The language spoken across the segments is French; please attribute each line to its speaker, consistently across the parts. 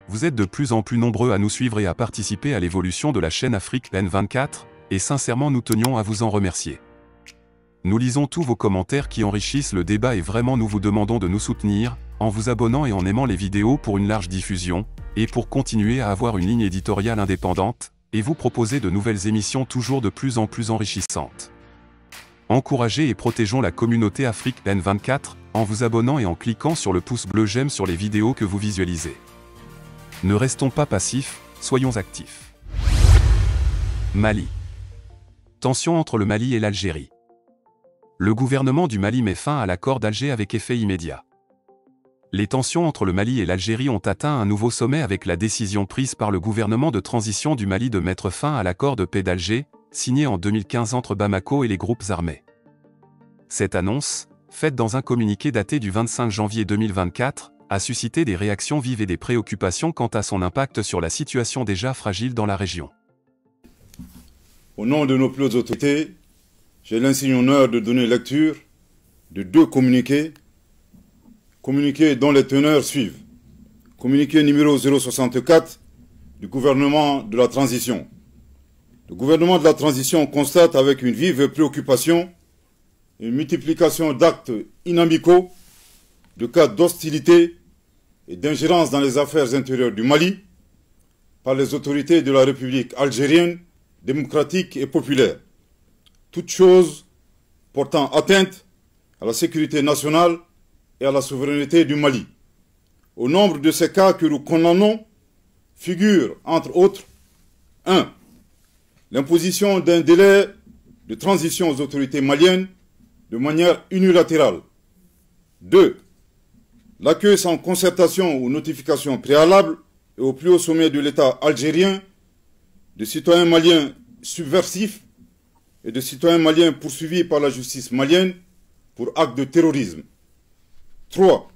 Speaker 1: Vous êtes de plus en plus nombreux à nous suivre et à participer à l'évolution de la chaîne Afrique N24, et sincèrement nous tenions à vous en remercier. Nous lisons tous vos commentaires qui enrichissent le débat et vraiment nous vous demandons de nous soutenir, en vous abonnant et en aimant les vidéos pour une large diffusion, et pour continuer à avoir une ligne éditoriale indépendante, et vous proposer de nouvelles émissions toujours de plus en plus enrichissantes. Encouragez et protégeons la communauté Afrique N24, en vous abonnant et en cliquant sur le pouce bleu j'aime sur les vidéos que vous visualisez. Ne restons pas passifs, soyons actifs. Mali. Tension entre le Mali et l'Algérie. Le gouvernement du Mali met fin à l'accord d'Alger avec effet immédiat. Les tensions entre le Mali et l'Algérie ont atteint un nouveau sommet avec la décision prise par le gouvernement de transition du Mali de mettre fin à l'accord de paix d'Alger, signé en 2015 entre Bamako et les groupes armés. Cette annonce, faite dans un communiqué daté du 25 janvier 2024, a suscité des réactions vives et des préoccupations quant à son impact sur la situation déjà fragile dans la région.
Speaker 2: Au nom de nos plus hautes autorités, j'ai l'insigne honneur de donner lecture de deux communiqués dont les teneurs suivent. Communiqué numéro 064 du gouvernement de la transition. Le gouvernement de la transition constate avec une vive préoccupation une multiplication d'actes inamicaux, de cas d'hostilité et d'ingérence dans les affaires intérieures du Mali par les autorités de la République algérienne, démocratique et populaire. Toutes choses portant atteinte à la sécurité nationale et à la souveraineté du Mali. Au nombre de ces cas que nous condamnons figure, entre autres, 1. L'imposition d'un délai de transition aux autorités maliennes de manière unilatérale. 2. L'accueil sans concertation ou notification préalable et au plus haut sommet de l'État algérien de citoyens maliens subversifs et de citoyens maliens poursuivis par la justice malienne pour actes de terrorisme. 3.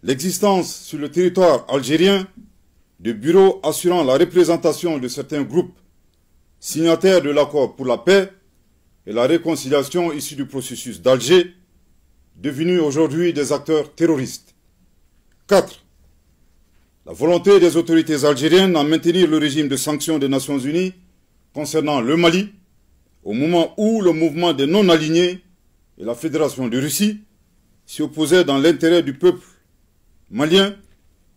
Speaker 2: L'existence sur le territoire algérien de bureaux assurant la représentation de certains groupes signataires de l'accord pour la paix et la réconciliation issus du processus d'Alger, devenus aujourd'hui des acteurs terroristes. 4. La volonté des autorités algériennes à maintenir le régime de sanctions des Nations Unies concernant le Mali, au moment où le mouvement des non-alignés et la Fédération de Russie s'y opposaient dans l'intérêt du peuple malien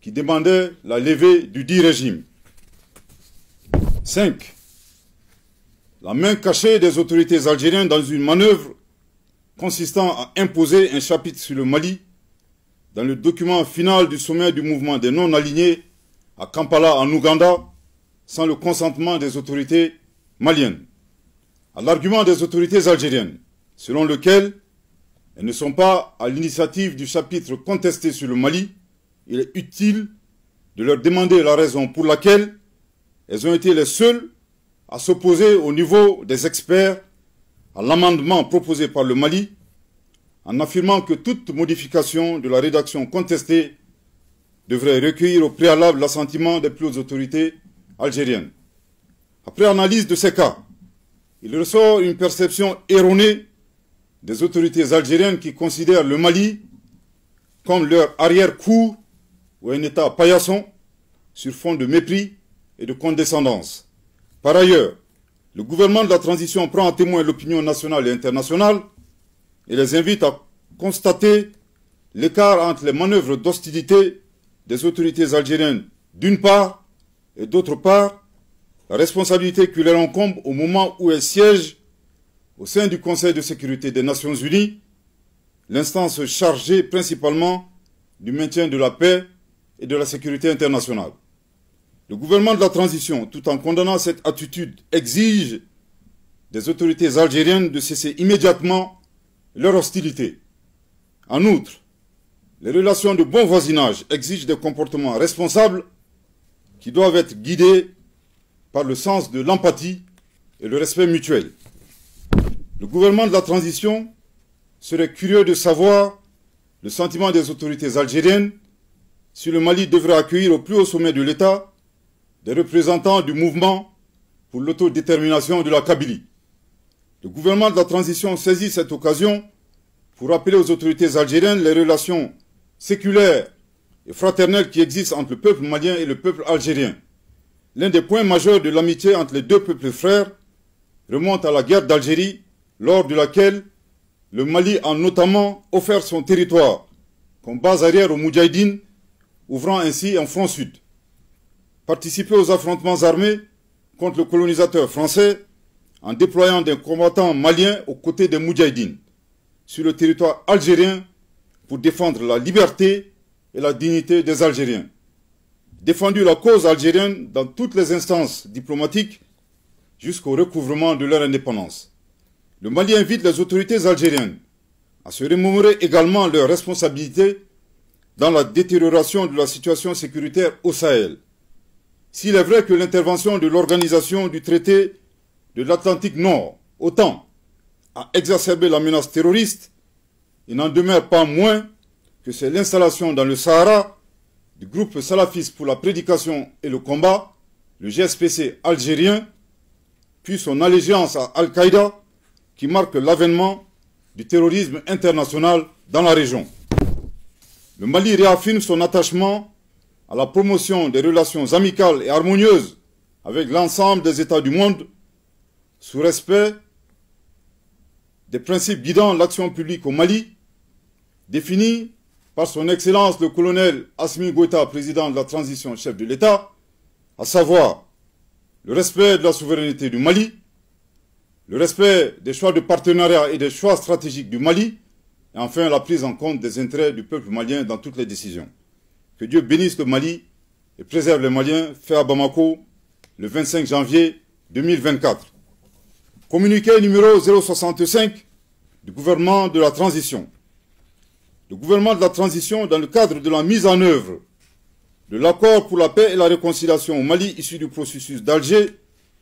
Speaker 2: qui demandait la levée du dit régime. 5. La main cachée des autorités algériennes dans une manœuvre consistant à imposer un chapitre sur le Mali dans le document final du sommet du mouvement des non-alignés à Kampala en Ouganda sans le consentement des autorités maliennes. À l'argument des autorités algériennes, selon lequel elles ne sont pas à l'initiative du chapitre contesté sur le Mali, il est utile de leur demander la raison pour laquelle elles ont été les seules à s'opposer au niveau des experts à l'amendement proposé par le Mali, en affirmant que toute modification de la rédaction contestée devrait recueillir au préalable l'assentiment des plus hautes autorités algériennes. Après analyse de ces cas, il ressort une perception erronée des autorités algériennes qui considèrent le Mali comme leur arrière-cour ou un État paillasson sur fond de mépris et de condescendance. Par ailleurs, le gouvernement de la transition prend à témoin l'opinion nationale et internationale et les invite à constater l'écart entre les manœuvres d'hostilité des autorités algériennes d'une part et d'autre part, la responsabilité qui leur incombe au moment où elles siègent au sein du Conseil de sécurité des Nations Unies, l'instance chargée principalement du maintien de la paix et de la sécurité internationale. Le gouvernement de la transition, tout en condamnant cette attitude, exige des autorités algériennes de cesser immédiatement leur hostilité. En outre, les relations de bon voisinage exigent des comportements responsables qui doivent être guidés par le sens de l'empathie et le respect mutuel. Le gouvernement de la transition serait curieux de savoir le sentiment des autorités algériennes si le Mali devrait accueillir au plus haut sommet de l'État des représentants du mouvement pour l'autodétermination de la Kabylie. Le gouvernement de la transition saisit cette occasion pour rappeler aux autorités algériennes les relations séculaires et fraternelle qui existe entre le peuple malien et le peuple algérien. L'un des points majeurs de l'amitié entre les deux peuples frères remonte à la guerre d'Algérie, lors de laquelle le Mali a notamment offert son territoire comme base arrière aux Moudjahidines, ouvrant ainsi un front sud. Participer aux affrontements armés contre le colonisateur français en déployant des combattants maliens aux côtés des Moudjahidines sur le territoire algérien pour défendre la liberté et la dignité des Algériens. Défendu la cause algérienne dans toutes les instances diplomatiques jusqu'au recouvrement de leur indépendance. Le Mali invite les autorités algériennes à se remémorer également leurs responsabilités dans la détérioration de la situation sécuritaire au Sahel. S'il est vrai que l'intervention de l'organisation du traité de l'Atlantique Nord, OTAN, a exacerbé la menace terroriste, il n'en demeure pas moins que c'est l'installation dans le Sahara du groupe salafiste pour la prédication et le combat, le GSPC algérien, puis son allégeance à Al-Qaïda, qui marque l'avènement du terrorisme international dans la région. Le Mali réaffirme son attachement à la promotion des relations amicales et harmonieuses avec l'ensemble des États du monde, sous respect des principes guidant l'action publique au Mali, définis par son Excellence le colonel Assimi Goïta, président de la transition chef de l'État, à savoir le respect de la souveraineté du Mali, le respect des choix de partenariat et des choix stratégiques du Mali, et enfin la prise en compte des intérêts du peuple malien dans toutes les décisions. Que Dieu bénisse le Mali et préserve les Maliens, fait à Bamako le 25 janvier 2024. Communiqué numéro 065 du gouvernement de la transition. Le gouvernement de la transition, dans le cadre de la mise en œuvre de l'accord pour la paix et la réconciliation au Mali issu du processus d'Alger,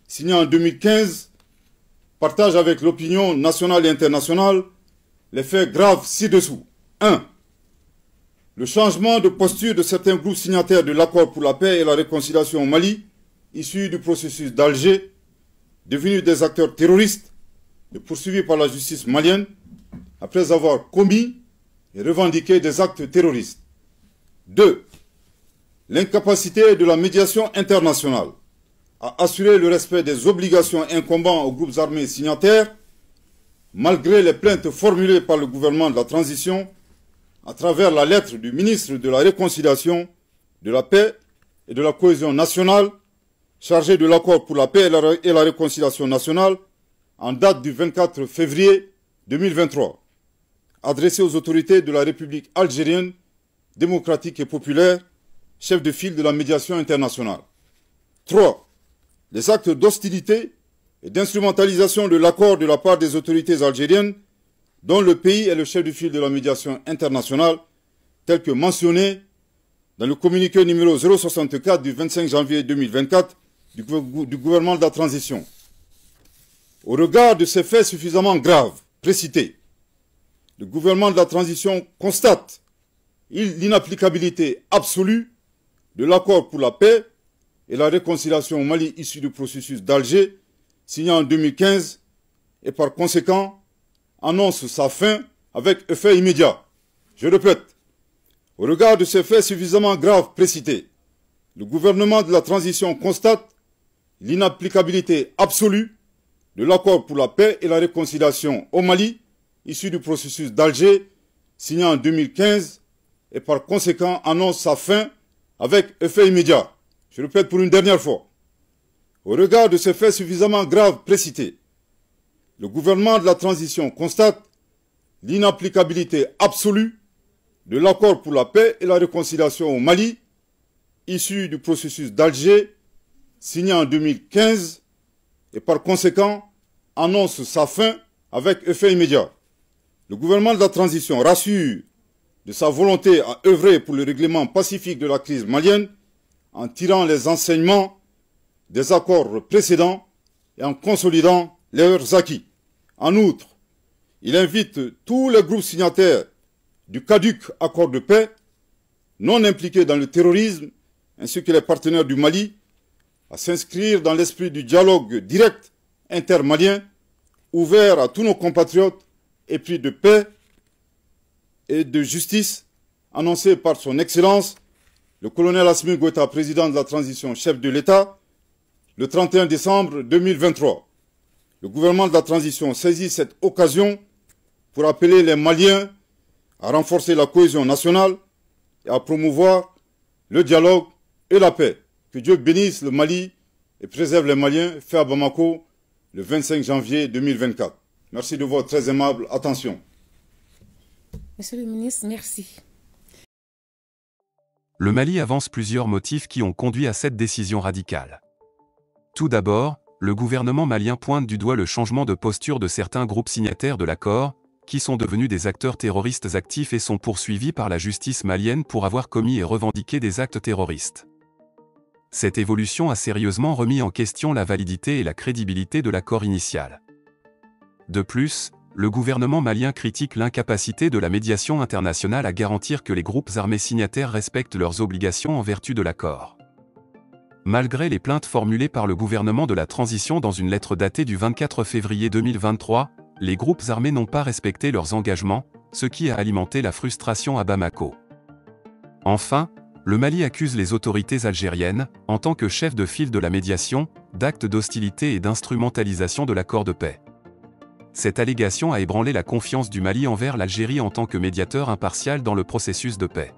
Speaker 2: signé en 2015, partage avec l'opinion nationale et internationale les faits graves ci-dessous. 1. Le changement de posture de certains groupes signataires de l'accord pour la paix et la réconciliation au Mali, issu du processus d'Alger, devenus des acteurs terroristes et poursuivis par la justice malienne, après avoir commis et revendiqué des actes terroristes. 2. L'incapacité de la médiation internationale à assurer le respect des obligations incombant aux groupes armés signataires, malgré les plaintes formulées par le gouvernement de la transition à travers la lettre du ministre de la Réconciliation, de la Paix et de la Cohésion nationale, chargé de l'accord pour la paix et la réconciliation nationale, en date du 24 février 2023, adressé aux autorités de la République algérienne, démocratique et populaire, chef de file de la médiation internationale. 3. Les actes d'hostilité et d'instrumentalisation de l'accord de la part des autorités algériennes, dont le pays est le chef de file de la médiation internationale, tel que mentionné dans le communiqué numéro 064 du 25 janvier 2024 du gouvernement de la transition. Au regard de ces faits suffisamment graves, précités, le gouvernement de la transition constate l'inapplicabilité absolue de l'accord pour la paix et la réconciliation au Mali issu du processus d'Alger, signé en 2015, et par conséquent annonce sa fin avec effet immédiat. Je répète, au regard de ces faits suffisamment graves précités, le gouvernement de la transition constate l'inapplicabilité absolue de l'accord pour la paix et la réconciliation au Mali, issu du processus d'Alger, signé en 2015, et par conséquent annonce sa fin avec effet immédiat. Je répète pour une dernière fois. Au regard de ces faits suffisamment graves précités, le gouvernement de la transition constate l'inapplicabilité absolue de l'accord pour la paix et la réconciliation au Mali, issu du processus d'Alger, signé en 2015, et par conséquent annonce sa fin avec effet immédiat. Le gouvernement de la transition rassure de sa volonté à œuvrer pour le règlement pacifique de la crise malienne en tirant les enseignements des accords précédents et en consolidant leurs acquis. En outre, il invite tous les groupes signataires du caduc accord de paix, non impliqués dans le terrorisme, ainsi que les partenaires du Mali, à s'inscrire dans l'esprit du dialogue direct intermalien, ouvert à tous nos compatriotes, épris de paix et de justice, annoncé par son Excellence, le colonel Assimi Goïta, président de la transition, chef de l'État, le 31 décembre 2023. Le gouvernement de la transition saisit cette occasion pour appeler les Maliens à renforcer la cohésion nationale et à promouvoir le dialogue et la paix. Que Dieu bénisse le Mali et préserve les Maliens, fait à Bamako le 25 janvier 2024. Merci de votre très aimable attention.
Speaker 3: Monsieur le ministre, merci.
Speaker 1: Le Mali avance plusieurs motifs qui ont conduit à cette décision radicale. Tout d'abord, le gouvernement malien pointe du doigt le changement de posture de certains groupes signataires de l'accord, qui sont devenus des acteurs terroristes actifs et sont poursuivis par la justice malienne pour avoir commis et revendiqué des actes terroristes. Cette évolution a sérieusement remis en question la validité et la crédibilité de l'accord initial. De plus, le gouvernement malien critique l'incapacité de la médiation internationale à garantir que les groupes armés signataires respectent leurs obligations en vertu de l'accord. Malgré les plaintes formulées par le gouvernement de la transition dans une lettre datée du 24 février 2023, les groupes armés n'ont pas respecté leurs engagements, ce qui a alimenté la frustration à Bamako. Enfin, le Mali accuse les autorités algériennes, en tant que chef de file de la médiation, d'actes d'hostilité et d'instrumentalisation de l'accord de paix. Cette allégation a ébranlé la confiance du Mali envers l'Algérie en tant que médiateur impartial dans le processus de paix.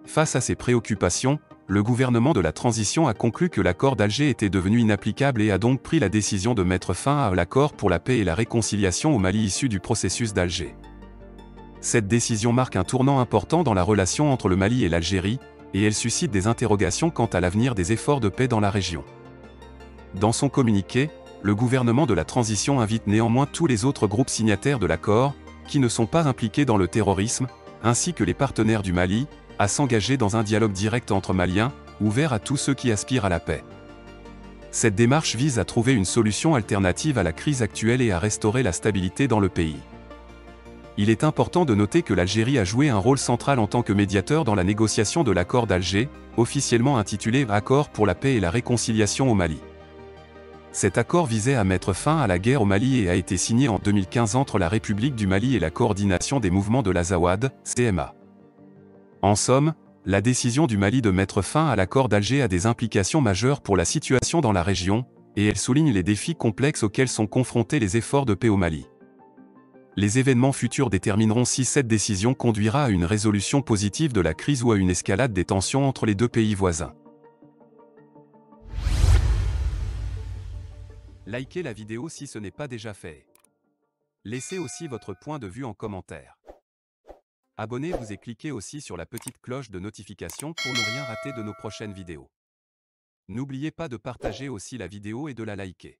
Speaker 1: Face à ces préoccupations, le gouvernement de la transition a conclu que l'accord d'Alger était devenu inapplicable et a donc pris la décision de mettre fin à l'accord pour la paix et la réconciliation au Mali issu du processus d'Alger. Cette décision marque un tournant important dans la relation entre le Mali et l'Algérie, et elle suscite des interrogations quant à l'avenir des efforts de paix dans la région. Dans son communiqué, le gouvernement de la transition invite néanmoins tous les autres groupes signataires de l'accord, qui ne sont pas impliqués dans le terrorisme, ainsi que les partenaires du Mali, à s'engager dans un dialogue direct entre Maliens, ouvert à tous ceux qui aspirent à la paix. Cette démarche vise à trouver une solution alternative à la crise actuelle et à restaurer la stabilité dans le pays. Il est important de noter que l'Algérie a joué un rôle central en tant que médiateur dans la négociation de l'accord d'Alger, officiellement intitulé « Accord pour la paix et la réconciliation au Mali ». Cet accord visait à mettre fin à la guerre au Mali et a été signé en 2015 entre la République du Mali et la Coordination des mouvements de l'Azawad, CMA. En somme, la décision du Mali de mettre fin à l'accord d'Alger a des implications majeures pour la situation dans la région, et elle souligne les défis complexes auxquels sont confrontés les efforts de paix au Mali. Les événements futurs détermineront si cette décision conduira à une résolution positive de la crise ou à une escalade des tensions entre les deux pays voisins. Likez la vidéo si ce n'est pas déjà fait. Laissez aussi votre point de vue en commentaire. Abonnez-vous et cliquez aussi sur la petite cloche de notification pour ne rien rater de nos prochaines vidéos. N'oubliez pas de partager aussi la vidéo et de la liker.